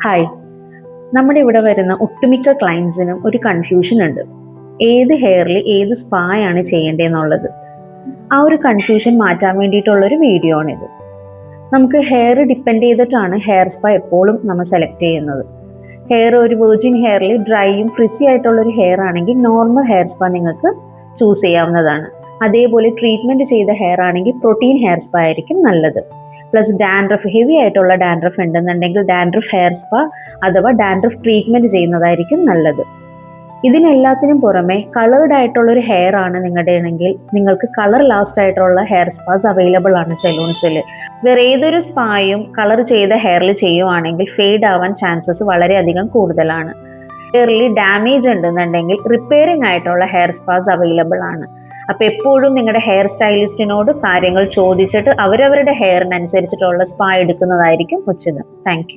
Hi, നമ്മുടെ ഇവിടെ വരുന്ന ഒട്ടുമിക്ക ക്ലയൻസിനും ഒരു കൺഫ്യൂഷൻ ഉണ്ട്. ഏത് ഹെയറിൽ ഏത് സ്പായാണ് ചെയ്യേണ്ടതെന്നുള്ളത്. ആ ഒരു കൺഫ്യൂഷൻ മാറ്റാൻ വേണ്ടിയിട്ടുള്ളൊരു വീഡിയോ ആണിത്. നമുക്ക് ഹെയർ ഡിപ്പെൻഡ് ചെയ്തിട്ടാണ് ഹെയർ സ്പാ എപ്പോഴും നമ്മൾ സെലക്ട് ചെയ്യുന്നത്. ഹെയർ ഒരു വെർജിൻ ഹെയറിൽ ഡ്രൈയും ഫ്രിസി ആയിട്ടുള്ളൊരു ഹെയർ ആണെങ്കിൽ നോർമൽ ഹെയർ സ്പാ നിങ്ങൾക്ക് ചൂസ് ചെയ്യാവുന്നതാണ്. അതേപോലെ ട്രീറ്റ്മെൻറ്റ് ചെയ്ത ഹെയർ ആണെങ്കിൽ പ്രോട്ടീൻ ഹെയർ സ്പാ ആയിരിക്കും നല്ലത്. പ്ലസ് ഡാൻഡ്രഫ് ഹെവി ആയിട്ടുള്ള ഡാൻഡ്രഫ് ഉണ്ടെന്നുണ്ടെങ്കിൽ ഡാൻഡ്രഫ് ഹെയർ സ്പാ അഥവാ ഡാൻഡ്രഫ് ട്രീറ്റ്മെൻറ്റ് ചെയ്യുന്നതായിരിക്കും നല്ലത്. ഇതിനെല്ലാത്തിനും പുറമെ കളേർഡ് ആയിട്ടുള്ളൊരു ഹെയർ ആണ് നിങ്ങളുടെ ആണെങ്കിൽ നിങ്ങൾക്ക് കളർ ലാസ്റ്റ് ആയിട്ടുള്ള ഹെയർ സ്പാസ് അവൈലബിൾ ആണ് സെലൂൺസിൽ. വേറെ ഏതൊരു സ്പായും കളർ ചെയ്ത ഹെയറിൽ ചെയ്യുവാണെങ്കിൽ ഫെയ്ഡ് ആവാൻ ചാൻസസ് വളരെയധികം കൂടുതലാണ്. ഹെയറിൽ ഡാമേജ് ഉണ്ടെന്നുണ്ടെങ്കിൽ റിപ്പയറിംഗ് ആയിട്ടുള്ള ഹെയർ സ്പാസ് അവൈലബിൾ ആണ്. അപ്പോൾ എപ്പോഴും നിങ്ങളുടെ ഹെയർ സ്റ്റൈലിസ്റ്റിനോട് കാര്യങ്ങൾ ചോദിച്ചിട്ട് അവരവരുടെ ഹെയറിനനുസരിച്ചിട്ടുള്ള സ്പാ എടുക്കുന്നതായിരിക്കും ഉചിതം. Thank you.